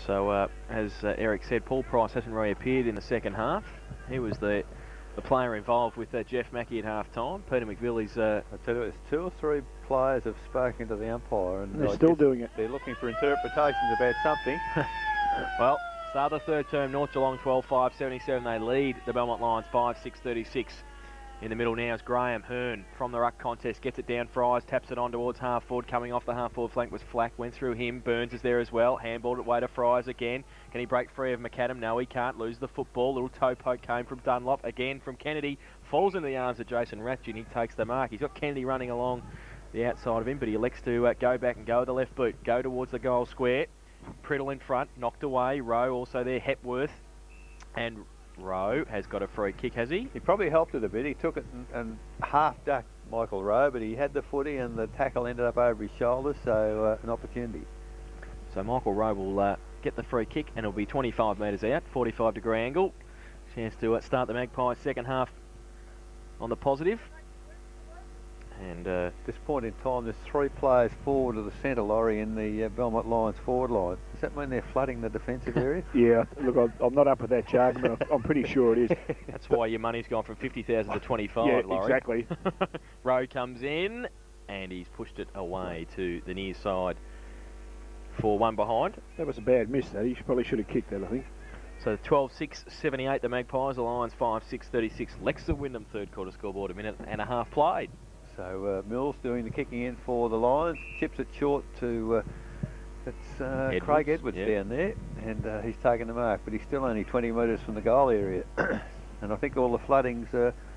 So, as Eric said, Paul Price hasn't reappeared in the second half. He was the player involved with Jeff Mackey at half-time. Peter McVillie's... I tell you, it's 2 or 3 players have spoken to the umpire. And they're still doing it. They're looking for interpretations about something. Well, start of the third term, North Geelong 12-5, 77. They lead the Belmont Lions 5-6-36. In the middle now is Graham Hearn from the ruck contest. Gets it down, Fries, taps it on towards half forward. Coming off the half forward flank was Flack. Went through him. Burns is there as well. Handballed it way to Fries again. Can he break free of McAdam? No, he can't. Lose the football. Little toe poke came from Dunlop. Again from Kennedy. Falls in the arms of Jason Ratchin. He takes the mark. He's got Kennedy running along the outside of him, but he elects to go back and go with the left boot. Go towards the goal square. Priddle in front. Knocked away. Rowe also there. Hepworth. And Rowe has got a free kick, has he? He probably helped it a bit. He took it and half-ducked Michael Rowe, but he had the footy and the tackle ended up over his shoulders, so an opportunity. So Michael Rowe will get the free kick, and it'll be 25 metres out, 45-degree angle. Chance to start the Magpies second half on the positive. And at this point in time, there's 3 players forward of the centre, Laurie, in the Belmont Lions forward line. Does that mean they're flooding the defensive area? Yeah, look, I'm not up with that jargon, but I'm pretty sure it is. That's why your money's gone from 50,000 to 25, yeah, Laurie. Exactly. Rowe comes in, and he's pushed it away to the near side for one behind. That was a bad miss, that. He probably should have kicked that, I think. So 12-6, 78, the Magpies. The Lions 5-6, 36. Leicester Wyndham third quarter scoreboard, a minute and a half played. So Mills doing the kicking in for the Lions, chips it short to Edwards, Craig Edwards down there, and he's taken the mark, but he's still only 20 metres from the goal area. And I think all the floodings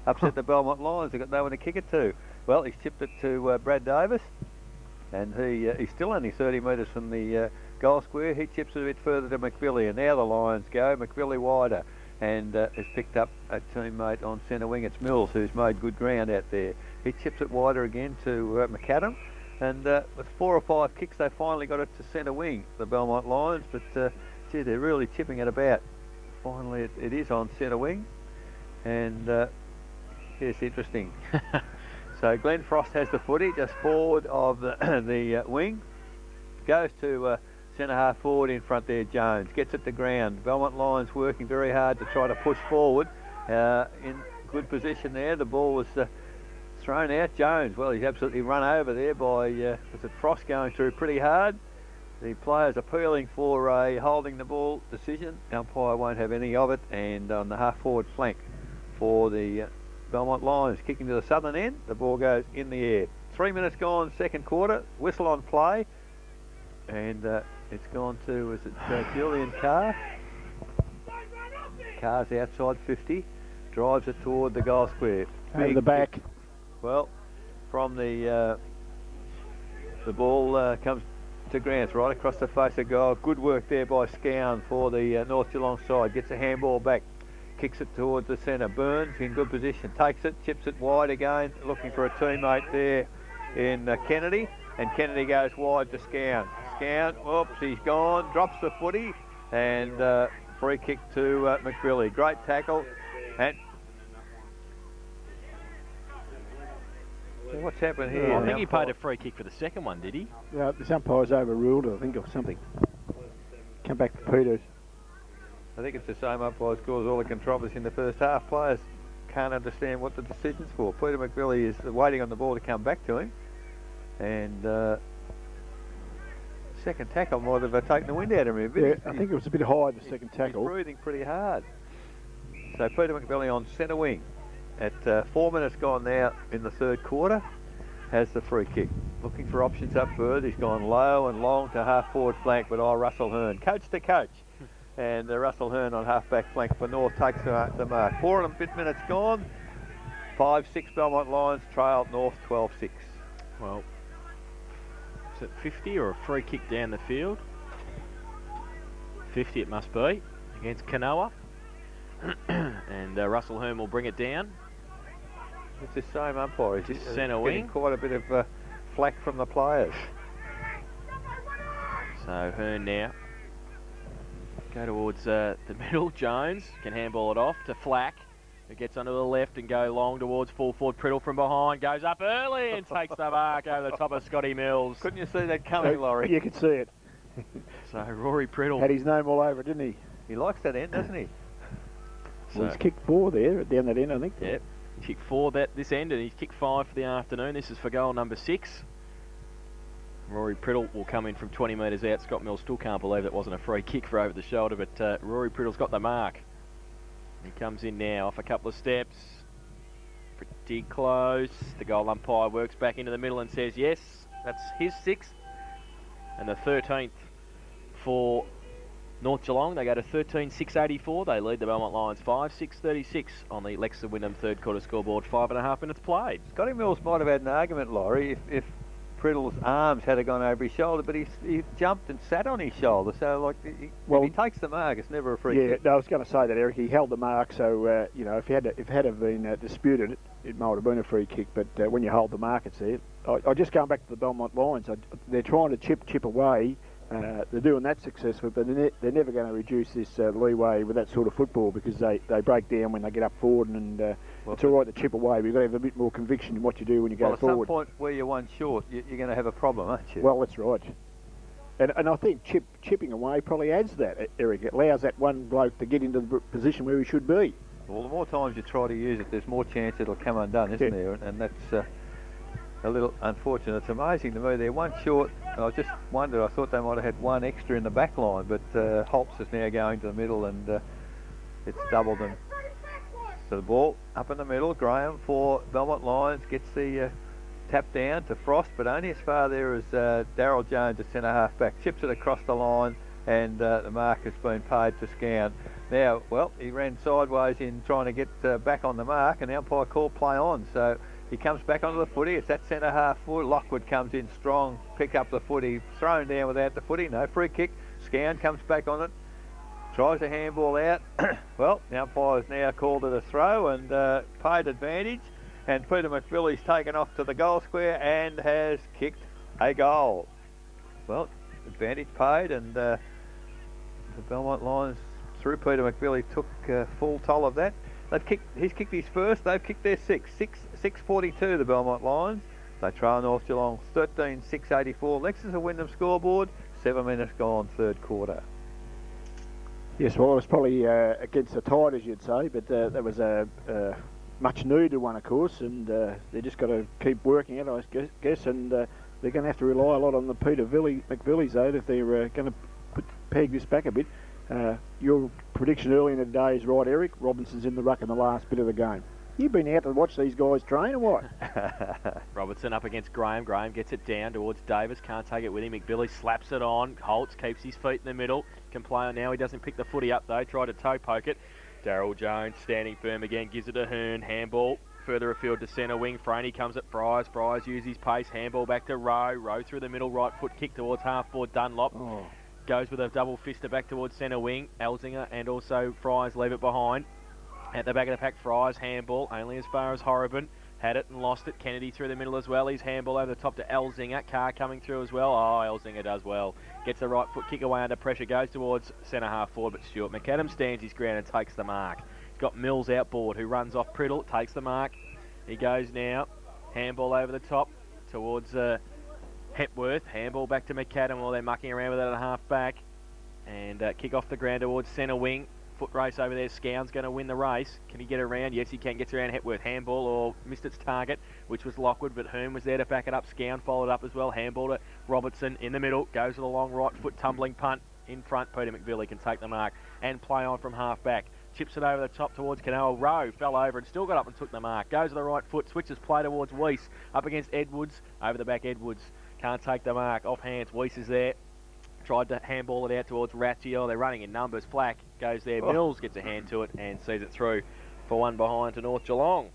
upset the Belmont Lions. They've got no one to kick it to. Well, he's chipped it to Brad Davis, and he's still only 30 metres from the goal square. He chips it a bit further to McVillie, and now the Lions go. McVillie wider, and has picked up a teammate on centre wing. It's Mills, who's made good ground out there. He chips it wider again to McAdam, and with 4 or 5 kicks, they finally got it to centre wing, the Belmont Lions, but gee, they're really chipping it about. Finally, it is on centre wing, and it's interesting. So Glenn Frost has the footy just forward of the wing, goes to centre half forward in front there, Jones, gets it to ground. Belmont Lions working very hard to try to push forward, in good position there. The ball was thrown out. Jones, well, he's absolutely run over there by was it Frost going through pretty hard. The players appealing for a holding the ball decision. Umpire won't have any of it, and on the half forward flank for the Belmont Lions, kicking to the southern end, the ball goes in the air. 3 minutes gone, second quarter, whistle on play, and it's gone to, is it Julian Carr? Carr's outside 50, drives it toward the goal square. Out of the back. Well, from the ball comes to Grant, right across the face of goal. Good work there by Scown for the North Geelong side. Gets a handball back, kicks it towards the centre. Burns in good position, takes it, chips it wide again, looking for a teammate there in Kennedy, and Kennedy goes wide to Scown. Scown, oops, he's gone, drops the footy, and free kick to McVillie. Great tackle, and what's happened here? I think he paid a free kick for the second one, did he? Yeah, the umpire's overruled it, I think, or something. Come back to Peters. I think it's the same umpire scores all the controversy in the first half. Players can't understand what the decision's for. Peter McVillie is waiting on the ball to come back to him, and second tackle might have taken the wind out of him a bit. Yeah, I think it was a bit high, the second tackle. He's breathing pretty hard. So Peter McVillie on centre wing at 4 minutes gone now in the third quarter, has the free kick. Looking for options up further. He's gone low and long to half forward flank, but Russell Hearn, coach to coach. And Russell Hearn on half back flank for North takes the mark. 4 and a bit minutes gone. 5-6 Belmont Lions trail North 12-6. Well, is it 50 or a free kick down the field? 50 it must be, against Kanoa. And Russell Hearn will bring it down. It's the same umpire. He's centre wing. Quite a bit of flack from the players. So Hearn now. Go towards the middle. Jones can handball it off to Flack, who gets onto the left and go long towards full forward. Priddle from behind, goes up early and takes the mark over the top of Scotty Mills. Couldn't you see that coming, Laurie? You could see it. So Rory Priddle had his name all over it, didn't he? He likes that end, doesn't he? Well, he's kicked 4 there down that end, I think. Yep. He kicked 4 this end, and he's kicked 5 for the afternoon. This is for goal number 6. Rory Priddle will come in from 20 metres out. Scott Mills still can't believe that wasn't a free kick for over the shoulder, but Rory Priddle's got the mark. He comes in now off a couple of steps. Pretty close. The goal umpire works back into the middle and says yes. That's his 6th. And the 13th for North Geelong. They go to 13.684. They lead the Belmont Lions 5.636 on the Lexington Wyndham third quarter scoreboard. 5.5 minutes played. Scotty Mills might have had an argument, Laurie, if Priddle's arms had gone over his shoulder, but he jumped and sat on his shoulder. So, like, if he takes the mark, it's never a free kick. Yeah, no, I was going to say that, Eric. He held the mark, so you know, if it had have been disputed, it might have been a free kick. But when you hold the mark, it's there. I just going back to the Belmont Lions. They're trying to chip away. They're doing that successfully, but they're never going to reduce this leeway with that sort of football, because they break down when they get up forward, and it's all right to chip away, but you've got to have a bit more conviction in what you do when you go forward. At some point where you're one short, you're going to have a problem, aren't you? Well, that's right. And I think chipping away probably adds that, Eric. It allows that one bloke to get into the position where he should be. Well, the more times you try to use it, there's more chance it'll come undone, isn't there? And that's a little unfortunate. It's amazing to me. They're one short. I just wondered, I thought they might have had one extra in the back line, but Holtz is now going to the middle, and it's doubled them. So the ball up in the middle. Graham for Belmont Lions gets the tap down to Frost, but only as far there as Daryl Jones at centre half back. Chips it across the line, and the mark has been paid to Scown. Now, well, he ran sideways in trying to get back on the mark, and the umpire called play on. So he comes back onto the footy. It's that centre half foot. Lockwood comes in strong, pick up the footy, thrown down without the footy. No free kick. Scown comes back on it, tries a handball out. Well, the umpire's now called it a throw and paid advantage. And Peter McBilly's taken off to the goal square and has kicked a goal. Well, advantage paid, and the Belmont Lions, through Peter McBilly, took full toll of that. He's kicked his first. They've kicked their 6.42, the Belmont Lions. They trail North Geelong 13.684. Lexington Wyndham scoreboard. 7 minutes gone, third quarter. Yes, well, it was probably against the tide, as you'd say, but that was a much needed one, of course, and they just got to keep working it, I guess, and they're going to have to rely a lot on the Peter McBillys, though, if they're going to peg this back a bit. Your prediction early in the day is right, Eric. Robinson's in the ruck in the last bit of the game. You've been out to watch these guys train, or what? Robertson up against Graham. Graham gets it down towards Davis. Can't take it with him. McBilly slaps it on. Holtz keeps his feet in the middle. Can play on now. He doesn't pick the footy up, though. Try to toe poke it. Daryl Jones standing firm again. Gives it to Hearn. Handball further afield to centre wing. Franey comes at Fryers. Fryers uses pace. Handball back to Rowe. Rowe through the middle. Right foot kick towards half forward Dunlop. Oh. Goes with a double fister back towards centre wing. Elzinger and also Fryers leave it behind. At the back of the pack, Fryers handball only as far as Horriban. Had it and lost it. Kennedy through the middle as well. He's handball over the top to Elzinger. Carr coming through as well. Oh, Elzinger does well. Gets the right foot kick away under pressure. Goes towards centre half forward, but Stuart McAdam stands his ground and takes the mark. He's got Mills outboard, who runs off Priddle. Takes the mark. He goes now. Handball over the top towards Hepworth. Handball back to McAdam while they're mucking around with it at half back. And kick off the ground towards centre wing. Foot race over there. Scown's going to win the race. Can he get around? Yes, he can. Gets around Hepworth. Handball or missed its target, which was Lockwood, but Hearn was there to back it up. Scown followed up as well. Handball to Robertson in the middle. Goes to the long right foot tumbling punt in front. Peter McBilly can take the mark and play on from half back. Chips it over the top towards Canoa. Rowe fell over and still got up and took the mark. Goes to the right foot. Switches play towards Weiss. Up against Edwards. Over the back Edwards. Can't take the mark. Off hands. Weiss is there. Tried to handball it out towards Ratchio. They're running in numbers. Flack goes there. Mills gets a hand to it and sees it through for one behind to North Geelong.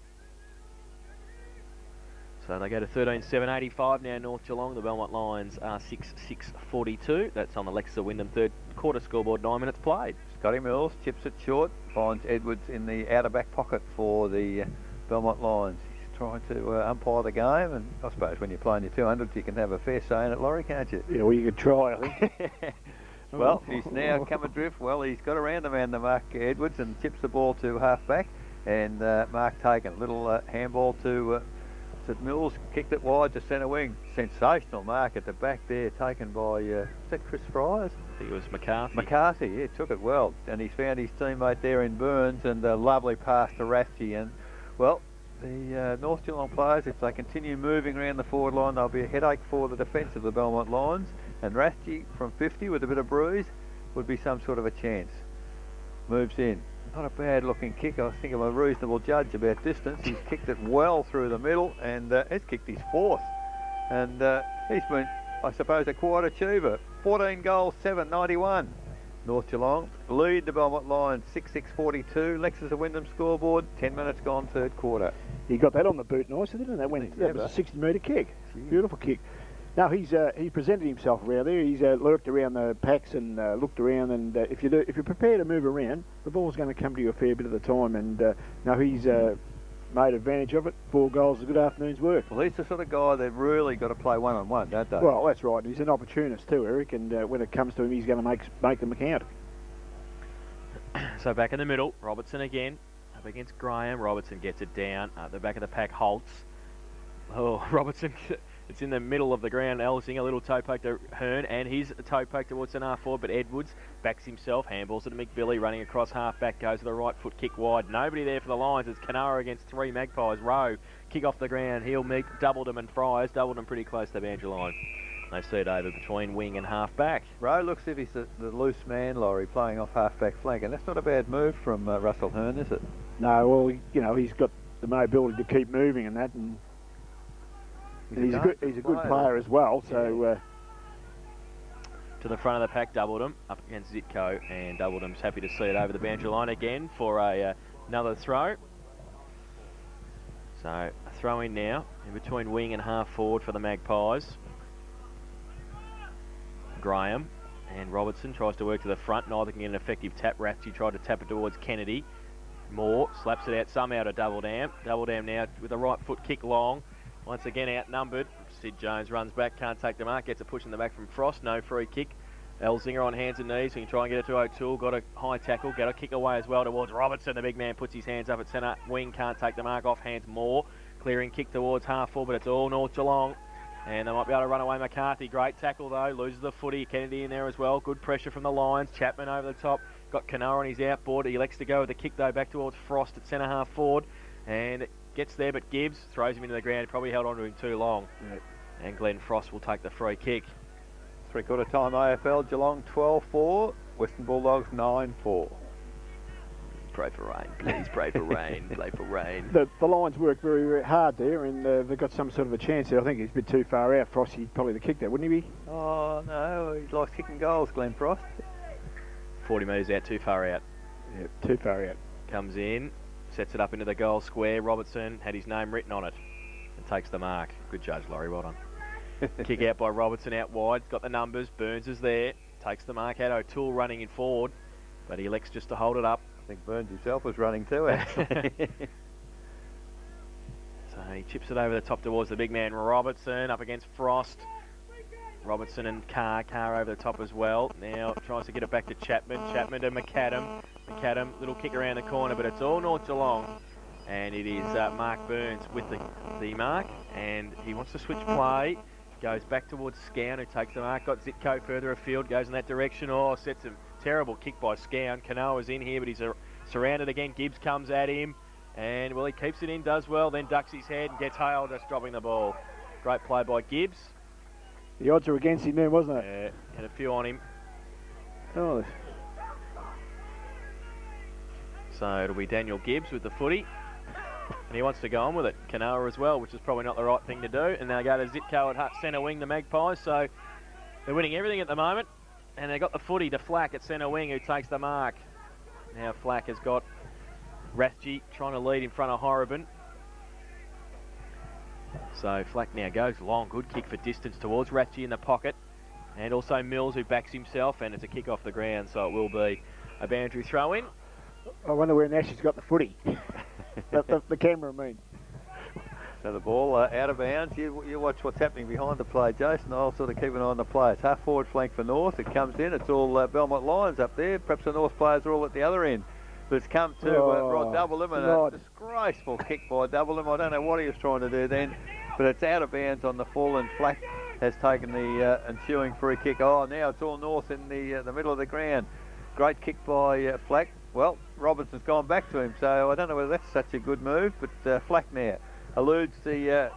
So they go to 13.785 now, North Geelong. The Belmont Lions are 6.642. That's on the Lexington Wyndham third quarter scoreboard. 9 minutes played. Scotty Mills chips it short. Finds Edwards in the outer back pocket for the Belmont Lions. Trying to umpire the game, and I suppose when you're playing your 200s you can have a fair say in it, Laurie, can't you? Yeah, well, you could try, I think. Well, he's now come adrift. Well, he's got around the man, the Mark Edwards, and chips the ball to half back, and mark taken. Little handball to St Mills kicked it wide to centre wing. Sensational mark at the back there, taken by, is that Chris Fryers? I think it was McCarthy. McCarthy, yeah, took it well. And he's found his teammate there in Burns, and a lovely pass to Rathje. And, well, the North Geelong players, if they continue moving around the forward line, they'll be a headache for the defence of the Belmont Lions. And Rathje, from 50 with a bit of bruise, would be some sort of a chance. Moves in. Not a bad looking kick. I think I'm a reasonable judge about distance. He's kicked it well through the middle, and he's kicked his fourth. And he's been, I suppose, a quite achiever. 14 goals, 7.91. North Geelong lead the Belmont Lions 6-6-42. Lexus of Wyndham scoreboard. 10 minutes gone, third quarter. He got that on the boot nicely, didn't it? That was a 60-metre kick. Gee. Beautiful kick. No, he presented himself around there. He's lurked around the packs and looked around. And if you're prepared to move around, the ball's going to come to you a fair bit of the time. And no, he's made advantage of it. 4 goals, a good afternoon's work. Well, he's the sort of guy that really got to play one-on-one, don't they? Well, that's right. He's an opportunist too, Eric. And when it comes to him, he's going to make them count. So back in the middle, Robertson again up against Graham. Robertson gets it down. The back of the pack halts. Oh, Robertson. It's in the middle of the ground. Elsinger, a little toe poke to Hearn, and he's a toe poke towards an half forward, but Edwards backs himself, handballs it to McBilly, running across half back, goes to the right foot, kick wide. Nobody there for the Lions. It's Canara against 3 Magpies. Rowe, kick off the ground. He'll meet Doubledham and Fryers. Doubledham pretty close to the boundary line. They see it over between wing and half back. Rowe looks as if he's the loose man, Laurie, playing off half back flank, and that's not a bad move from Russell Hearn, is it? No, well, you know, he's got the mobility to keep moving and that, and he's a good player as well. So to the front of the pack, Doubledham up against Zitko, and Doubledham's happy to see it over the boundary line again for another throw. So a throw in now in between wing and half forward for the Magpies. Graham and Robertson tries to work to the front. Neither can get an effective tap. Rathje tried to tap it towards Kennedy. Moore slaps it out somehow to Doubledham. Doubledham now with a right foot kick long. Once again outnumbered. Sid Jones runs back, can't take the mark, gets a push in the back from Frost, no free kick. Elsinger on hands and knees, we can try and get it to O'Toole, got a high tackle, got a kick away as well towards Robertson. The big man puts his hands up at centre wing, can't take the mark, off hands Moore. Clearing kick towards half full, but it's all North Geelong. And they might be able to run away McCarthy. Great tackle though, loses the footy. Kennedy in there as well, good pressure from the Lions. Chapman over the top, got Canara on his outboard. He elects to go with the kick though back towards Frost at centre half forward. And gets there, but Gibbs throws him into the ground. He probably held on to him too long. Yep. And Glenn Frost will take the free kick. Three-quarter time AFL, Geelong 12-4, Western Bulldogs 9-4. Pray for rain, please pray for rain, play for rain. The Lions work very, very hard there, and they've got some sort of a chance there. I think he's a bit too far out. Frost, he'd probably the kick there, wouldn't he be? Oh, no, he likes kicking goals, Glenn Frost. 40 metres out, too far out. Yep, too far out. Comes in, sets it up into the goal square. Robertson had his name written on it and takes the mark. Good judge, Laurie, well done. Kick out by Robertson out wide, got the numbers. Burns is there, takes the mark out. O'Toole running in forward, but he elects just to hold it up. I think Burns himself was running too, actually. So he chips it over the top towards the big man Robertson, up against Frost. Robertson and Carr over the top as well. Now tries to get it back to Chapman to McAdam. McAdam, little kick around the corner, but it's all North Geelong. And it is Mark Burns with the mark, and he wants to switch play. Goes back towards Scown, who takes the mark. Got Zitko further afield, goes in that direction. Oh, sets a terrible kick by Scown. Canoa's in here, but he's surrounded again. Gibbs comes at him, and well, he keeps it in, does well, then ducks his head and gets hailed, just dropping the ball. Great play by Gibbs. The odds are against him there, wasn't it? Yeah, had a few on him. Oh. So it'll be Daniel Gibbs with the footy. And he wants to go on with it. Canoa as well, which is probably not the right thing to do. And they'll go to Zitko at centre wing, the Magpies. So they're winning everything at the moment. And they got the footy to Flack at centre wing, who takes the mark. Now Flack has got Rathje trying to lead in front of Horriban. So Flack now goes long. Good kick for distance towards Rathje in the pocket. And also Mills, who backs himself. And it's a kick off the ground, so it will be a boundary throw in. I wonder where Nash's got the footy. the camera, I mean. So the ball out of bounds. You watch what's happening behind the play, Jason. I'll sort of keep an eye on the players. Half forward flank for North. It comes in. It's all Belmont Lions up there. Perhaps the North players are all at the other end. But it's come to Rod Doublem, and a disgraceful kick by Doublem. I don't know what he was trying to do then, but it's out of bounds on the full, and Flack has taken the ensuing free kick. Oh, now it's all north in the middle of the ground. Great kick by Flack. Well, Robinson's gone back to him, so I don't know whether that's such a good move, but Flack now eludes the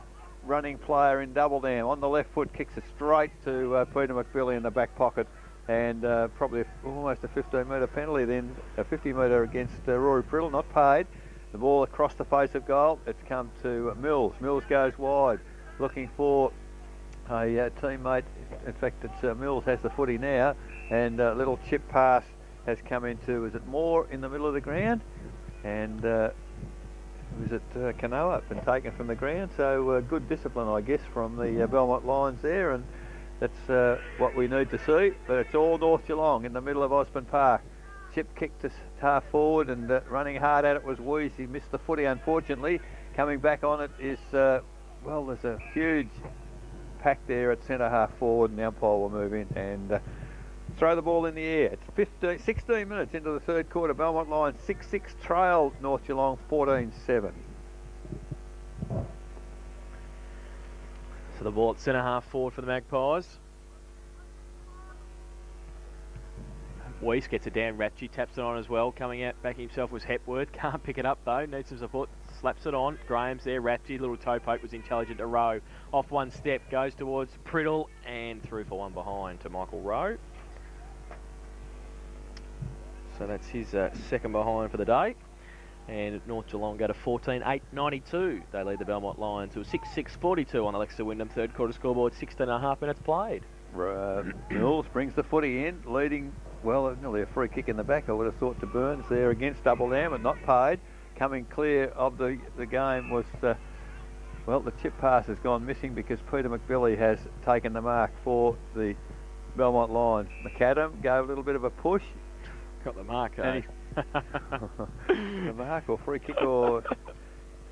running player in Double Dam. On the left foot, kicks it straight to Peter McBilly in the back pocket, and probably almost a 15-metre penalty then, a 50-metre against Rory Priddle, not paid. The ball across the face of goal. It's come to Mills. Mills goes wide, looking for a teammate. In fact, it's Mills has the footy now, and a little chip pass has come into, is it Moore in the middle of the ground? And was it Canoa, been taken from the ground? So good discipline, I guess, from the Belmont Lions there, and that's what we need to see. But it's all North Geelong in the middle of Osborne Park. Chip kicked us half forward, and running hard at it was Weese. He missed the footy, unfortunately. Coming back on it is, well, there's a huge pack there at centre half forward, and the umpire will move in and throw the ball in the air. It's 16 minutes into the third quarter. Belmont Lions 6-6 trail North Geelong 14-7. So the ball at centre half forward for the Magpies. Weiss gets it down. Ratchie taps it on as well. Coming out, backing himself was Hepworth. Can't pick it up though. Needs some support. Slaps it on. Graham's there. Ratchie, little toe poke, was intelligent to Rowe. Off one step, goes towards Priddle and through for one behind to Michael Rowe. So that's his second behind for the day. And North Geelong go to 14-8-92. They lead the Belmont Lions to a 6-6-42 on Alexa Wyndham. Third quarter scoreboard, 16.5 minutes played. Mills brings the footy in, leading, well, nearly a free kick in the back, I would have thought, to Burns there against Double Dam, and not paid. Coming clear of the game was, well, the chip pass has gone missing because Peter McBilly has taken the mark for the Belmont Lions. McAdam gave a little bit of a push. Got the mark, eh? The mark or free kick, or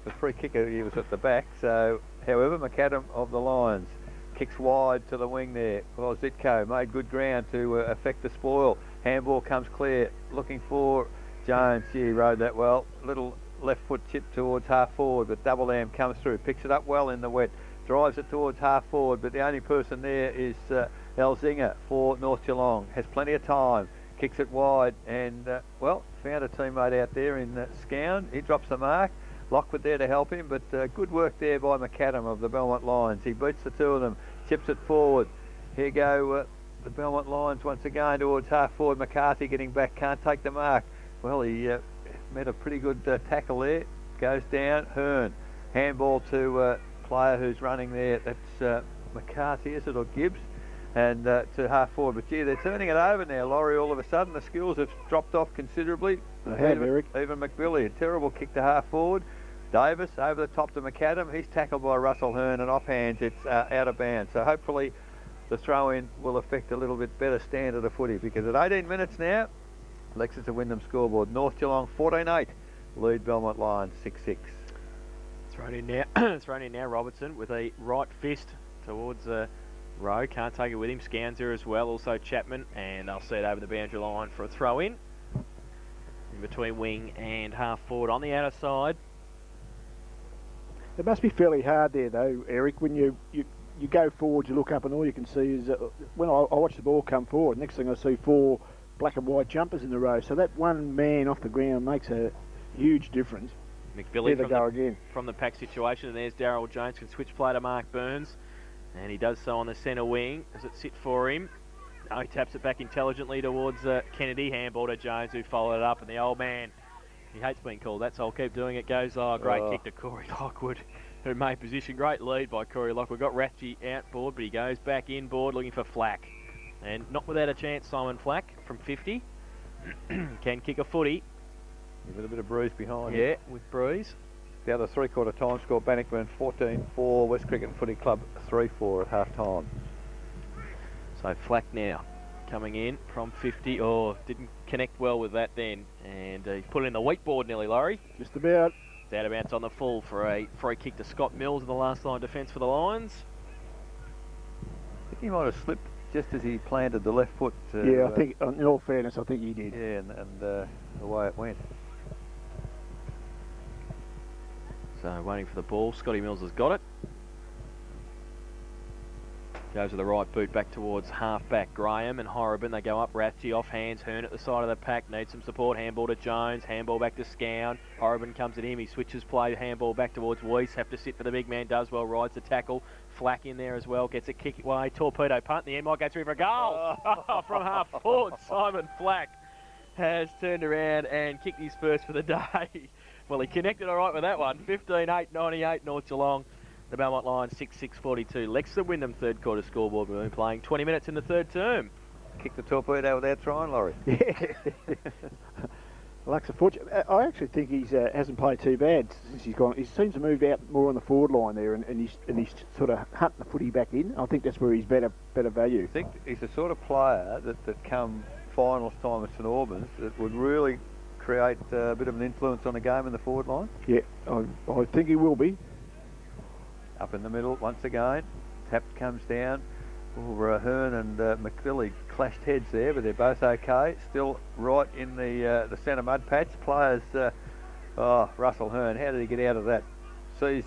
the free kicker, he was at the back. So, however, McAdam of the Lions kicks wide to the wing there. Well, Zitko made good ground to affect the spoil. Handball comes clear, looking for Jones. Gee, he rode that well. Little left foot chip towards half forward, but Double Dam comes through, picks it up well in the wet, drives it towards half forward, but the only person there is Elzinga for North Geelong. Has plenty of time. Kicks it wide and, well, found a teammate out there in Scown. He drops the mark. Lockwood there to help him, but good work there by McAdam of the Belmont Lions. He beats the two of them, chips it forward. Here go the Belmont Lions once again towards half forward. McCarthy getting back, can't take the mark. Well, he met a pretty good tackle there. Goes down, Hearn. Handball to a player who's running there. That's McCarthy, is it, or Gibbs? And to half forward, but gee, they're turning it over now, Laurie. All of a sudden the skills have dropped off considerably. They have, Eric. Even McBilly, a terrible kick to half forward. Davis over the top to McAdam. He's tackled by Russell Hearn, and off hands it's out of bounds. So hopefully the throw in will affect a little bit better standard of footy, because at 18 minutes now, Lexington Wyndham scoreboard, North Geelong 14-8, lead Belmont Lions 6-6. Thrown in now. Thrown in now. Robertson with a right fist towards Rowe, can't take it with him. Scans there as well, also Chapman, and they'll see it over the boundary line for a throw in between wing and half forward on the outer side. It must be fairly hard there though, Eric, when you go forward, you look up and all you can see is when I watch the ball come forward, next thing I see 4 black and white jumpers in the row, so that one man off the ground makes a huge difference. McBilly again from the pack situation, and there's Darryl Jones, can switch play to Mark Burns. And he does so on the centre wing. Does it sit for him? No, he taps it back intelligently towards Kennedy. Handball to Jones, who followed it up. And the old man, he hates being called that, so I'll keep doing it. Goes, great kick to Corey Lockwood, who made position. Great lead by Corey Lockwood. Got Ratchie outboard, but he goes back inboard looking for Flack. And not without a chance, Simon Flack from 50. Can kick a footy. With a bit of breeze behind him. Yeah, with breeze. The other three-quarter time score, Bannockburn 14-4, West Cricket Footy Club 3-4 at half-time. So Flack now coming in from 50. Oh, didn't connect well with that then. And he put it in the weight board nearly, Laurie. Just about. It's out of bounds on the full for a free kick to Scott Mills in the last line defence for the Lions. I think he might have slipped just as he planted the left foot. Yeah, I think, in all fairness, I think he did. Yeah, and the way it went. So waiting for the ball. Scotty Mills has got it. Goes with the right boot back towards half-back Graham and Horriban. They go up. Rathje off hands. Hearn at the side of the pack. Needs some support. Handball to Jones. Handball back to Scown. Horriban comes at him. He switches play. Handball back towards Weiss. Have to sit for the big man. Does well. Rides the tackle. Flack in there as well. Gets a kick away. Torpedo punt. In the end might go through for a goal. From half forward. Simon Flack has turned around and kicked his first for the day. Well, he connected all right with that one. 15-8-98 North Geelong. The Belmont Lions 6-6-42. Leicester Wyndham third quarter scoreboard. We've been playing 20 minutes in the third term. Kick the torpedo without trying, Laurie. Yeah. Lacks a foot. I actually think he's hasn't played too bad since he's gone. He seems to move out more on the forward line there, and he's sort of hunting the footy back in. I think that's where he's better value. I think he's the sort of player that come finals time at St Albans that would really create a bit of an influence on the game in the forward line. Yeah, I think he will be. Up in the middle once again. Tap comes down. Hearn and McVilly clashed heads there, but they're both okay. Still right in the centre mud patch. Players, Russell Hearn, how did he get out of that? Sees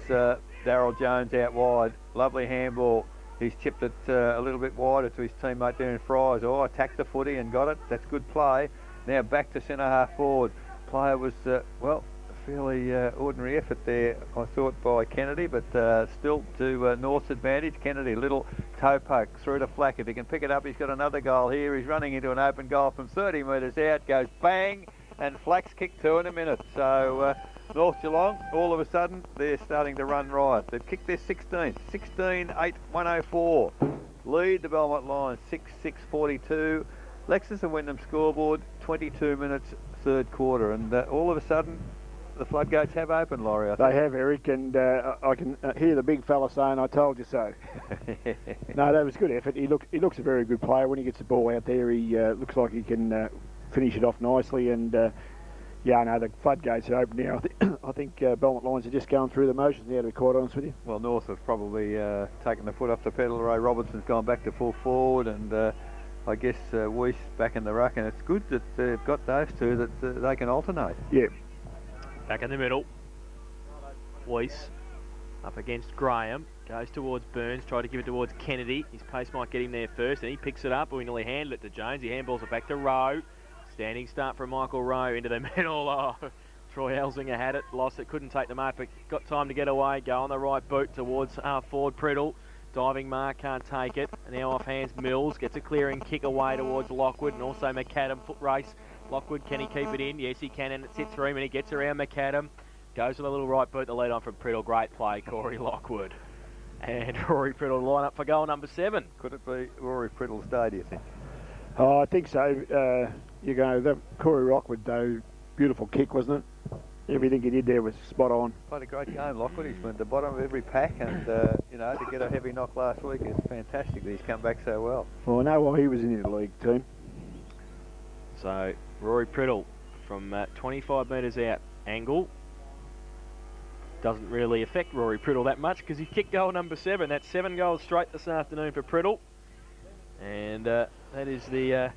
Darryl Jones out wide. Lovely handball. He's chipped it a little bit wider to his teammate there in Fries. Attacked the footy and got it. That's good play. Now back to centre half forward. Player was, fairly ordinary effort there, I thought, by Kennedy, but still to North's advantage. Kennedy, little toe poke through to Flack. If he can pick it up, he's got another goal here. He's running into an open goal from 30 metres out, goes bang, and Flack's kicked two in a minute. So North Geelong, all of a sudden, they're starting to run riot. They've kicked their 16th, 16-8-104. Lead the Belmont Lions, 6-6-42. Lexus and Wyndham scoreboard, 22 minutes, third quarter, and all of a sudden, the floodgates have opened, Laurie. I think. They have, Eric, and I can hear the big fella saying, "I told you so." No, that was good effort. He looks a very good player. When he gets the ball out there, he looks like he can finish it off nicely. And the floodgates are open now. I think Belmont Lions are just going through the motions now, to be quite honest with you. Well, North have probably taken the foot off the pedal. Ray Robertson's gone back to full forward, and I guess Weiss back in the ruck. And it's good that they've got those two that they can alternate. Yeah. Back in the middle. Weiss up against Graham. Goes towards Burns. Tried to give it towards Kennedy. His pace might get him there first. And he picks it up. But we nearly handled it to Jones. He handballs it back to Rowe. Standing start from Michael Rowe into the middle. Troy Elsinger had it. Lost it. Couldn't take the mark. But got time to get away. Go on the right boot towards forward Priddle. Diving mark. Can't take it. Now off hands Mills. Gets a clearing kick away towards Lockwood. And also McAdam. Foot race. Lockwood, can he keep it in? Yes, he can, and it sits through him, and he gets around McAdam. Goes with a little right boot, the lead on from Priddle. Great play, Corey Lockwood. And Rory Priddle line up for goal number 7. Could it be Rory Priddle's day, do you think? Oh, I think so. That Corey Lockwood, though, beautiful kick, wasn't it? Everything he did there was spot on. Played a great game, Lockwood. He's been at the bottom of every pack, and to get a heavy knock last week is fantastic that he's come back so well. Well, I know why he was in the league team. So Rory Priddle from 25 metres out angle. Doesn't really affect Rory Priddle that much because he kicked goal number 7. That's 7 goals straight this afternoon for Priddle. And that is the,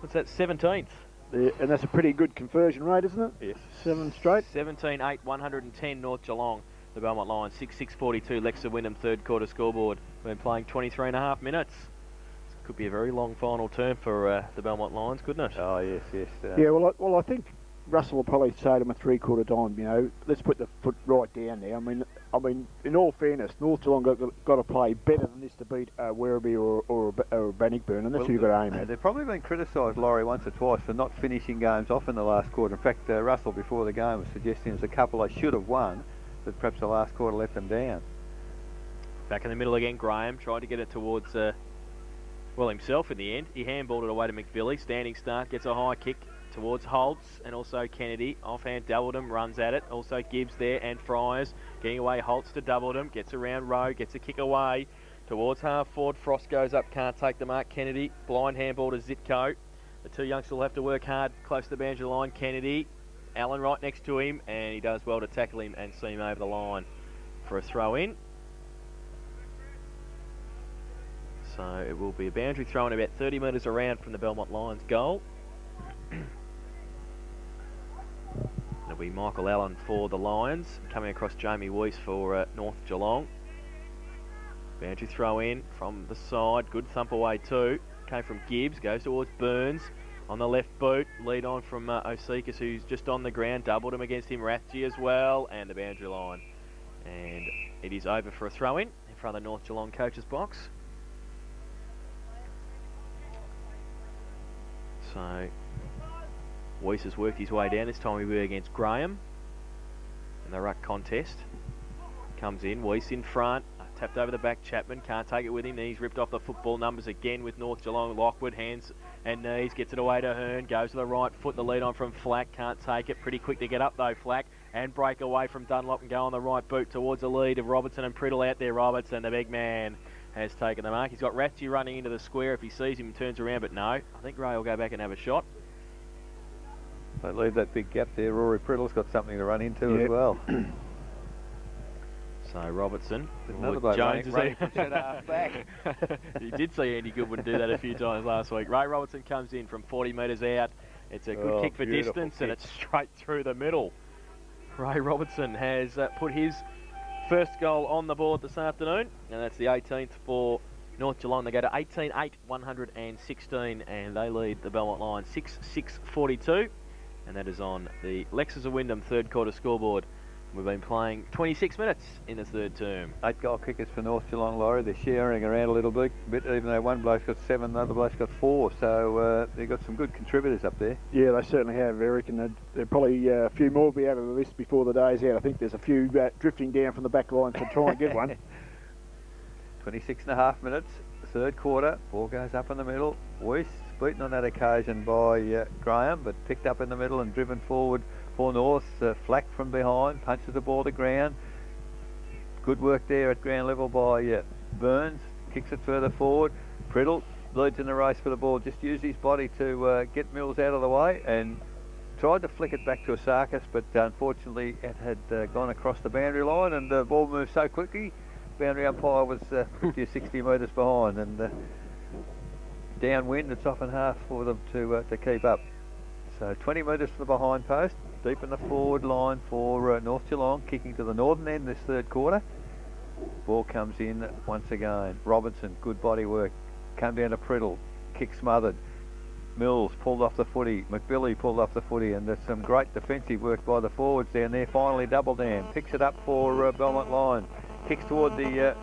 17th? And that's a pretty good conversion rate, isn't it? Yes. 7 straight. 17-8-110 North Geelong. The Belmont Lions 6-6-42. Leicester Wyndham third quarter scoreboard. Been playing 23.5 minutes. Could be a very long final term for the Belmont Lions, couldn't it? Oh, yes. Yeah, well, I think Russell will probably say to him a three-quarter time, let's put the foot right down there. I mean, in all fairness, North Geelong got to play better than this to beat Werribee or Bannockburn, and that's what you've got to aim at. They've probably been criticised, Laurie, once or twice for not finishing games off in the last quarter. In fact, Russell, before the game, was suggesting there's a couple they should have won, but perhaps the last quarter let them down. Back in the middle again, Graham tried to get it towards... himself in the end. He handballed it away to McVilly. Standing start, gets a high kick towards Holtz and also Kennedy. Offhand, Doubledham runs at it. Also Gibbs there and Fryers. Getting away Holtz to Doubledham. Gets around Rowe. Gets a kick away towards half forward. Frost goes up. Can't take the mark. Kennedy. Blind handball to Zitko. The two youngsters will have to work hard close to the boundary line. Kennedy. Allen right next to him. And he does well to tackle him and see him over the line for a throw in. So it will be a boundary throw in about 30 metres around from the Belmont Lions goal. it'll be Michael Allen for the Lions, coming across Jamie Weiss for North Geelong. Boundary throw in from the side, good thump away too. Came from Gibbs, goes towards Burns on the left boot. Lead on from Osikas, who's just on the ground, doubled him against him, Rathje as well, and the boundary line. And it is over for a throw in front of the North Geelong coach's box. So Weiss has worked his way down. This time he'll be against Graham in the ruck contest. Comes in, Weiss in front. Tapped over the back, Chapman can't take it with him. Then he's ripped off the football numbers again with North Geelong. Lockwood, hands and knees, gets it away to Hearn, goes to the right foot. The lead on from Flack, can't take it. Pretty quick to get up though, Flack, and break away from Dunlop and go on the right boot towards the lead of Robertson and Priddle out there. Robertson, the big man, has taken the mark. He's got Rathje running into the square. If he sees him, turns around, but no. I think Ray will go back and have a shot. They leave that big gap there. Rory Priddle's got something to run into as well. So Robertson, Jones is running from centre half back. You did see Andy Goodwin do that a few times last week. Ray Robertson comes in from 40 metres out. It's a good kick for distance, and it's straight through the middle. Ray Robertson has put his first goal on the board this afternoon, and that's the 18th for North Geelong. They go to 18-8, 116, and they lead the Belmont Lions 6-6-42, and that is on the Lexus of Wyndham third quarter scoreboard. We've been playing 26 minutes in the third term. 8 goal kickers for North Geelong, Laurie. They're sharing around a little bit, even though one bloke's got 7, the other bloke's got 4. So they've got some good contributors up there. Yeah, they certainly have, Eric, and there'll probably a few more be out of the list before the day's out. I think there's a few drifting down from the back line to try and get one. 26.5 minutes, third quarter. Ball goes up in the middle. Weiss beaten on that occasion by Graham, but picked up in the middle and driven forward for North. Flack from behind, punches the ball to ground. Good work there at ground level by Burns. Kicks it further forward. Priddle leads in the race for the ball. Just used his body to get Mills out of the way and tried to flick it back to Osikas, but unfortunately it had gone across the boundary line, and the ball moved so quickly. Boundary umpire was 50 or 60 metres behind, and downwind, it's often half for them to keep up. So 20 metres from the behind post, deep in the forward line for North Geelong, kicking to the northern end this third quarter. Ball comes in once again. Robinson, good body work. Come down to Priddle, kick smothered. Mills pulled off the footy. McBilly pulled off the footy, and there's some great defensive work by the forwards down there. Finally double down. Picks it up for Belmont Line. Kicks toward the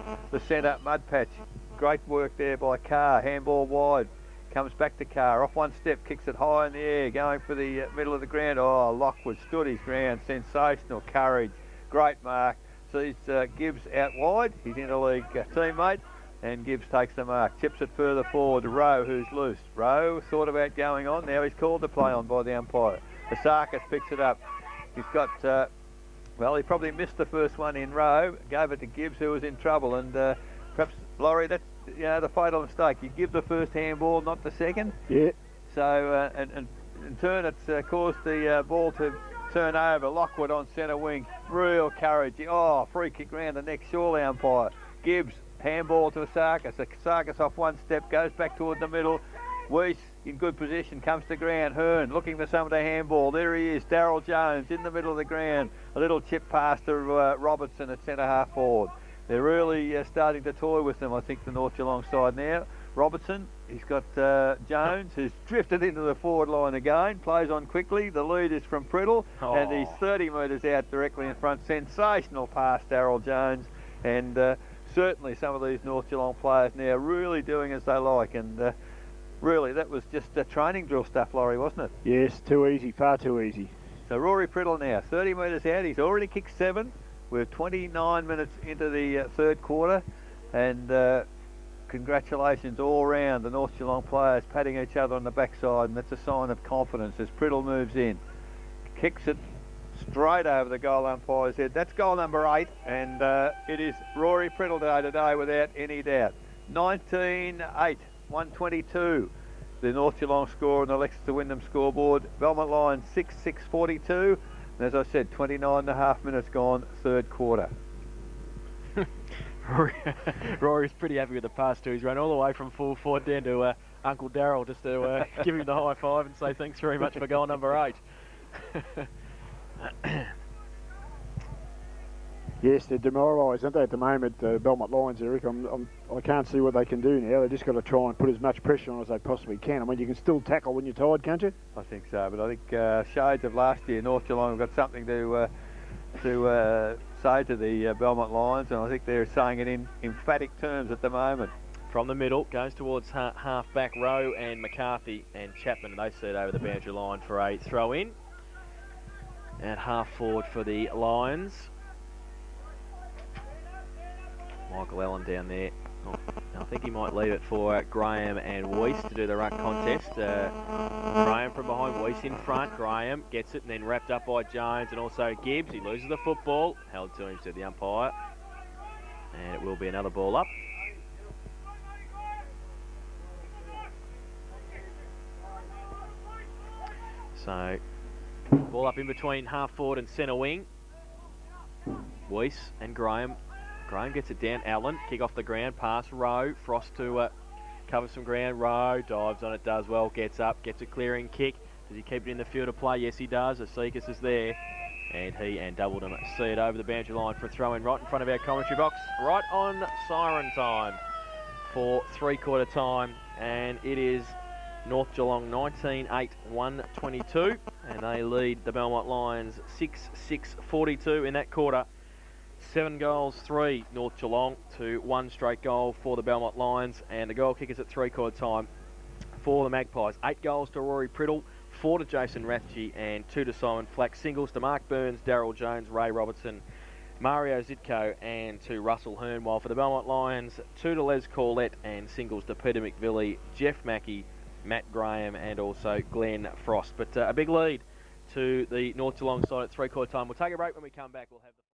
centre mud patch. Great work there by Carr. Handball wide. Comes back to Carr, off one step, kicks it high in the air, going for the middle of the ground. Oh, Lockwood stood his ground, sensational courage, great mark. Sees Gibbs out wide, his interleague teammate, and Gibbs takes the mark. Chips it further forward to Rowe, who's loose. Rowe thought about going on, now he's called to play on by the umpire. Osikas picks it up. He's got, well, he probably missed the first one in Rowe, gave it to Gibbs, who was in trouble, and perhaps, Laurie, that's the fatal mistake. You give the first handball, not the second. Yeah. So, and in turn, it's caused the ball to turn over. Lockwood on centre wing. Real courage. Oh, free kick round the neck, surely umpire. Gibbs, handball to Osikas. Osikas off one step, goes back toward the middle. Weiss in good position, comes to ground. Hearn looking for some of the handball. There he is, Darryl Jones in the middle of the ground. A little chip pass to Robertson at centre half forward. They're really starting to toy with them, I think, the North Geelong side now. Robertson, he's got Jones, who's drifted into the forward line again, plays on quickly. The lead is from Priddle, and he's 30 metres out directly in front. Sensational pass, Darryl Jones, and certainly some of these North Geelong players now really doing as they like, and really that was just training drill stuff, Laurie, wasn't it? Yes, too easy, far too easy. So Rory Priddle now, 30 metres out, he's already kicked 7. We're 29 minutes into the third quarter, and congratulations all round the North Geelong players patting each other on the backside, and that's a sign of confidence as Priddle moves in. Kicks it straight over the goal umpire's head. That's goal number 8, and it is Rory Priddle Day today without any doubt. 19-8, 122. The North Geelong score on the Lexus Wyndham scoreboard. Belmont Lions 6-6-42. And as I said, 29.5 minutes gone, third quarter. Rory's pretty happy with the pass too. He's run all the way from full forward down to Uncle Darryl just to give him the high five and say thanks very much for goal number 8. Yes, they're demoralised, aren't they, at the moment, Belmont Lions, Eric? I can't see what they can do now. They've just got to try and put as much pressure on as they possibly can. I mean, you can still tackle when you're tired, can't you? I think so, but I think shades of last year, North Geelong have got something to say to the Belmont Lions, and I think they're saying it in emphatic terms at the moment. From the middle, goes towards half-back Rowe and McCarthy and Chapman. They set over the boundary line for a throw-in. At half-forward for the Lions. Michael Allen down there. Oh, I think he might leave it for Graham and Weiss to do the ruck contest. Graham from behind, Weiss in front. Graham gets it and then wrapped up by Jones and also Gibbs. He loses the football. Held to him, said the umpire. And it will be another ball up. So, ball up in between half forward and centre wing. Weiss and Graham. Graham gets it down. Allen, kick off the ground, pass Rowe. Frost to cover some ground. Rowe dives on it, does well, gets up, gets a clearing kick. Does he keep it in the field of play? Yes, he does. Asekas is there. And he and Doubledham see it over the boundary line for a throw-in right in front of our commentary box. Right on siren time for three-quarter time. And it is North Geelong 19-8, 122. And they lead the Belmont Lions 6-6-42 in that quarter. 7 goals, 3 North Geelong to 1 straight goal for the Belmont Lions. And the goal kickers at three-quarter time for the Magpies. 8 goals to Rory Priddle, 4 to Jason Rathje and 2 to Simon Flack. Singles to Mark Burns, Daryl Jones, Ray Robertson, Mario Zitko and to Russell Hearn. While for the Belmont Lions, 2 to Les Corlett and singles to Peter McVilly, Jeff Mackey, Matt Graham and also Glenn Frost. But a big lead to the North Geelong side at three-quarter time. We'll take a break. When we come back, we'll have the